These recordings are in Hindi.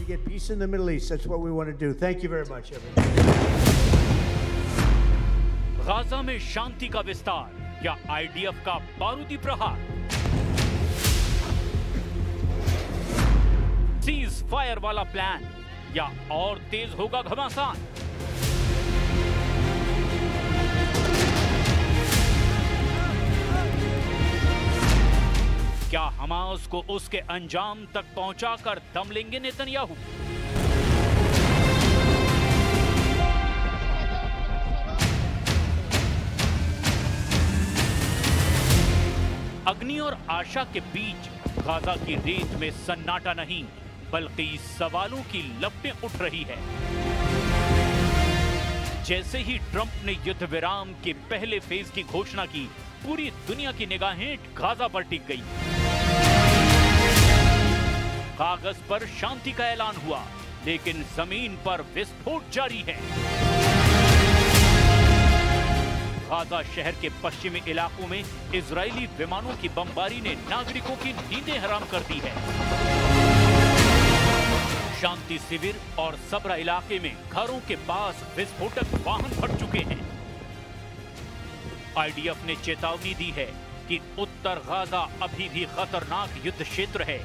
get peace in the Middle East. That's what we want to do. Thank you very much, everybody. Gaza में शांति का विस्तार या IDF का बारूदी प्रहार? सीज फायर वाला प्लान या और तेज होगा घमासान? क्या हमास को उसके अंजाम तक पहुंचाकर दम लेंगे नेतन्याहू? अग्नि और आशा के बीच गाजा की रेत में सन्नाटा नहीं, बल्कि सवालों की लपटें उठ रही है। जैसे ही ट्रंप ने युद्ध विराम के पहले फेज की घोषणा की, पूरी दुनिया की निगाहें गाजा पर टिक गई। कागज पर शांति का ऐलान हुआ, लेकिन जमीन पर विस्फोट जारी है। गाजा शहर के पश्चिमी इलाकों में इजरायली विमानों की बमबारी ने नागरिकों की नींदें हराम कर दी है। शांति शिविर और सबरा इलाके में घरों के पास विस्फोटक वाहन फट चुके हैं। IDF ने चेतावनी दी है कि उत्तर गाजा अभी भी खतरनाक युद्ध क्षेत्र है।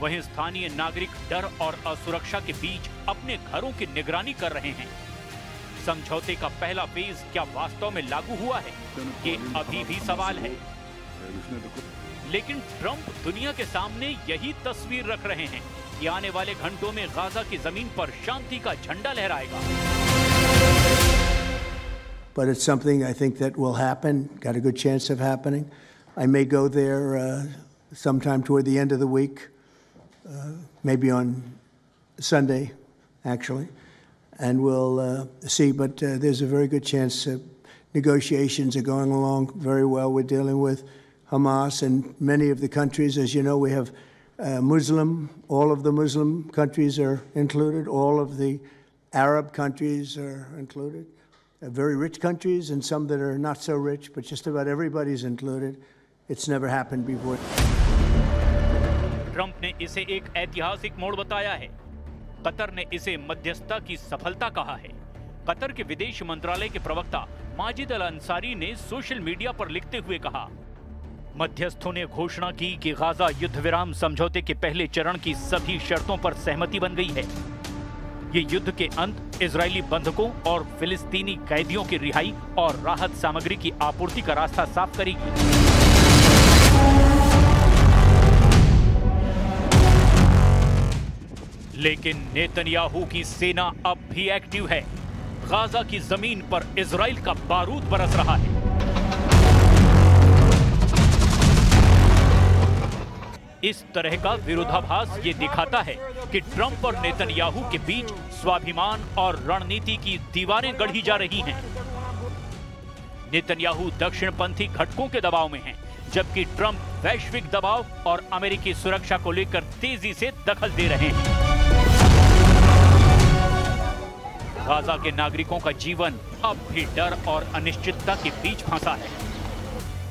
वहीं स्थानीय नागरिक डर और असुरक्षा के बीच अपने घरों की निगरानी कर रहे हैं। समझौते का पहला फेज क्या वास्तव में लागू हुआ है, ये अभी भी सवाल है। लेकिन ट्रंप दुनिया के सामने यही तस्वीर रख रहे हैं कि आने वाले घंटों में गाजा की जमीन पर शांति का झंडा लहराएगा। But it's something I think that will happen, got a good chance of happening. I may go there sometime toward the end of the week, maybe on Sunday, actually, and we'll see. But there's a very good chance negotiations are going along very well. We're dealing with Hamas and many of the countries. As you know, we have all of the Muslim countries are included, all of the Arab countries are included. Very rich countries and some that are not so rich, but just about everybody's included. It's never happened before. Trump ने इसे एक ऐतिहासिक मोड़ बताया है। कतर ने इसे मध्यस्थता की सफलता कहा है। कतर के विदेश मंत्रालय के प्रवक्ता माजिद अल अंसारी ने सोशल मीडिया पर लिखते हुए कहा, मध्यस्थों ने घोषणा की कि गाजा युद्ध विराम समझौते के पहले चरण की सभी शर्तों पर सहमति बन गई है। ये युद्ध के अंत, इजरायली बंधकों और फिलिस्तीनी कैदियों की रिहाई और राहत सामग्री की आपूर्ति का रास्ता साफ करेगी। लेकिन नेतन्याहू की सेना अब भी एक्टिव है। गाजा की जमीन पर इजराइल का बारूद बरस रहा है। इस तरह का विरोधाभास ये दिखाता है कि ट्रंप और नेतन्याहू के बीच स्वाभिमान और रणनीति की दीवारें गढ़ी जा रही हैं। नेतन्याहू दक्षिणपंथी घटकों के दबाव में हैं, जबकि ट्रंप वैश्विक दबाव और अमेरिकी सुरक्षा को लेकर तेजी से दखल दे रहे हैं। गाजा के नागरिकों का जीवन अब भी डर और अनिश्चितता के बीच फंसा है।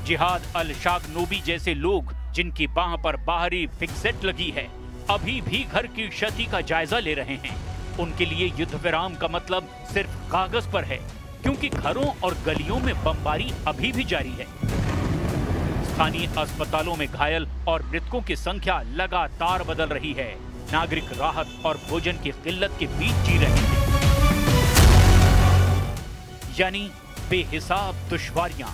जिहाद अल शागनोबी जैसे लोग, जिनकी बाह पर बाहरी फिक्सेट लगी है, अभी भी घर की क्षति का जायजा ले रहे हैं। उनके लिए युद्ध विराम का मतलब सिर्फ कागज पर है, क्योंकि घरों और गलियों में बमबारी अभी भी जारी है। स्थानीय अस्पतालों में घायल और मृतकों की संख्या लगातार बदल रही है। नागरिक राहत और भोजन की किल्लत के बीच जी रहे हैं। यानी बेहिसाब दुश्वारियां,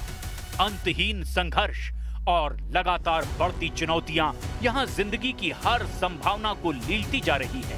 अंतहीन संघर्ष और लगातार बढ़ती चुनौतियां यहां जिंदगी की हर संभावना को लीलती जा रही है।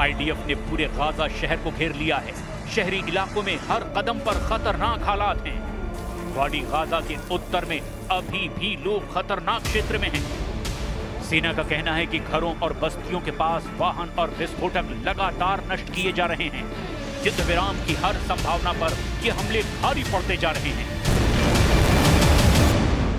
IDF ने पूरे गाजा शहर को घेर लिया है। शहरी इलाकों में हर कदम पर खतरनाक हालात हैं। वाडी गाजा के उत्तर में अभी भी लोग खतरनाक क्षेत्र में हैं। सेना का कहना है कि घरों और बस्तियों के पास वाहन और विस्फोटक लगातार नष्ट किए जा रहे हैं। युद्ध विराम की हर संभावना पर ये हमले भारी पड़ते जा रहे हैं।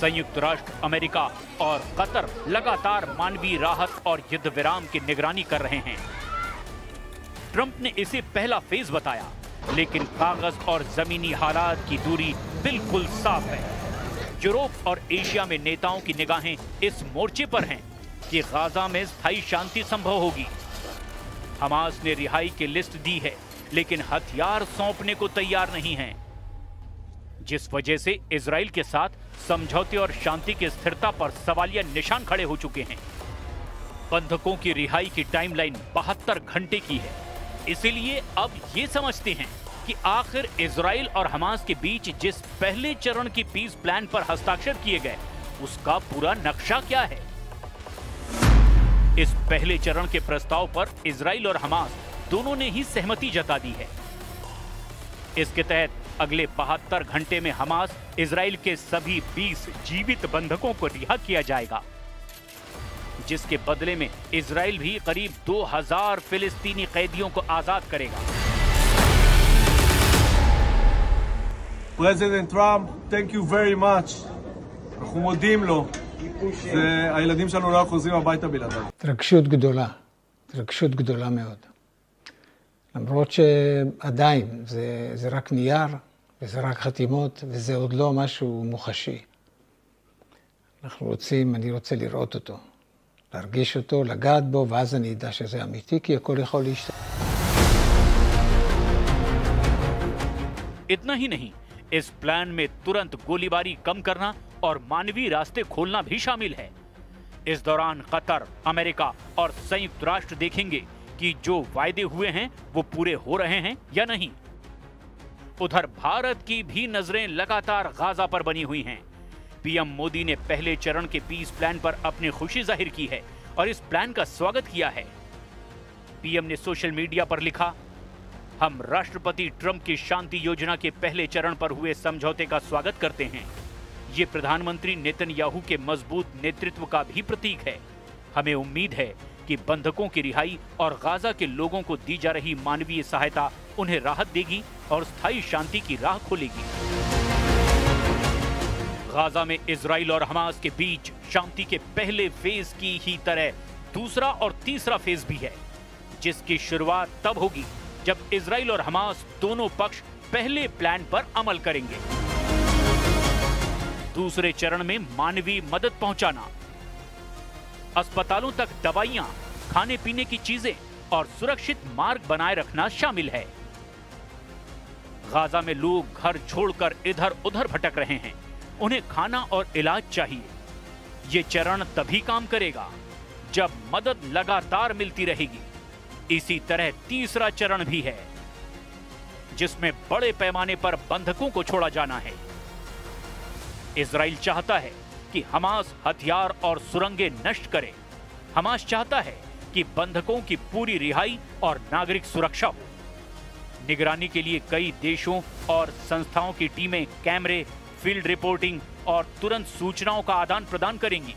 संयुक्त राष्ट्र, अमेरिका और कतर लगातार मानवीय राहत और युद्ध विराम की निगरानी कर रहे हैं। ट्रंप ने इसे पहला फेज बताया, लेकिन कागज और जमीनी हालात की दूरी बिल्कुल साफ है। यूरोप और एशिया में नेताओं की निगाहें इस मोर्चे पर हैं कि गाजा में स्थायी शांति संभव होगी। हमास ने रिहाई की लिस्ट दी है, लेकिन हथियार सौंपने को तैयार नहीं है, जिस वजह से इजराइल के साथ समझौते और शांति की स्थिरता पर सवालिया निशान खड़े हो चुके हैं। बंधकों की रिहाई की टाइमलाइन 72 घंटे की है, इसीलिए अब ये समझते हैं कि आखिर इजराइल और हमास के बीच जिस पहले चरण की पीस प्लान पर हस्ताक्षर किए गए, उसका पूरा नक्शा क्या है। इस पहले चरण के प्रस्ताव पर इजराइल और हमास दोनों ने ही सहमति जता दी है। इसके तहत अगले 72 घंटे में हमास इजराइल के सभी 20 जीवित बंधकों को रिहा किया जाएगा, जिसके बदले में इजराइल भी करीब 2000 फिलिस्तीनी कैदियों को आजाद करेगा। President Trump, thank you very much. אנחנו מודים לו. הילדים שלנו לא חוזרים הביתה בלעדיו. התרגשות גדולה מאוד. למרות שעדיין זה רק נייר, וזה רק חתימות, וזה עוד לא משהו מוחשי. אני רוצה לראות אותו, להרגיש אותו, לגעת בו, ואז אני אדע שזה אמיתי, כי הכל יכול להשתנות. इतना ही नहीं, इस प्लान में तुरंत गोलीबारी कम करना और मानवीय रास्ते खोलना भी शामिल है। इस दौरान कतर, अमेरिका और संयुक्त राष्ट्र देखेंगे कि जो वायदे हुए हैं वो पूरे हो रहे हैं या नहीं। उधर भारत की भी नजरें लगातार गाजा पर बनी हुई हैं। पीएम मोदी ने पहले चरण के पीस प्लान पर अपनी खुशी जाहिर की है और इस प्लान का स्वागत किया है। पीएम ने सोशल मीडिया पर लिखा, हम राष्ट्रपति ट्रंप की शांति योजना के पहले चरण पर हुए समझौते का स्वागत करते हैं। ये प्रधानमंत्री नेतन्याहू के मजबूत नेतृत्व का भी प्रतीक है। हमें उम्मीद है कि बंधकों की रिहाई और गाजा के लोगों को दी जा रही मानवीय सहायता उन्हें राहत देगी और स्थायी शांति की राह खोलेगी। गाजा में इजराइल और हमास के बीच शांति के पहले फेज की ही तरह दूसरा और तीसरा फेज भी है, जिसकी शुरुआत तब होगी जब इजराइल और हमास दोनों पक्ष पहले प्लान पर अमल करेंगे। दूसरे चरण में मानवीय मदद पहुंचाना, अस्पतालों तक दवाइयां, खाने पीने की चीजें और सुरक्षित मार्ग बनाए रखना शामिल है। गाजा में लोग घर छोड़कर इधर उधर भटक रहे हैं, उन्हें खाना और इलाज चाहिए। ये चरण तभी काम करेगा जब मदद लगातार मिलती रहेगी। इसी तरह तीसरा चरण भी है, जिसमें बड़े पैमाने पर बंधकों को छोड़ा जाना है। इजराइल चाहता है कि हमास हथियार और सुरंगें नष्ट करे। हमास चाहता है कि बंधकों की पूरी रिहाई और नागरिक सुरक्षा हो। निगरानी के लिए कई देशों और संस्थाओं की टीमें कैमरे, फील्ड रिपोर्टिंग और तुरंत सूचनाओं का आदान प्रदान करेंगी।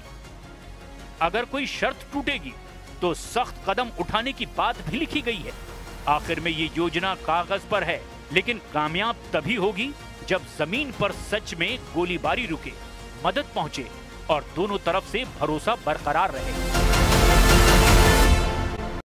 अगर कोई शर्त टूटेगी तो सख्त कदम उठाने की बात भी लिखी गई है। आखिर में ये योजना कागज पर है, लेकिन कामयाब तभी होगी जब जमीन पर सच में गोलीबारी रुके, मदद पहुंचे और दोनों तरफ से भरोसा बरकरार रहे।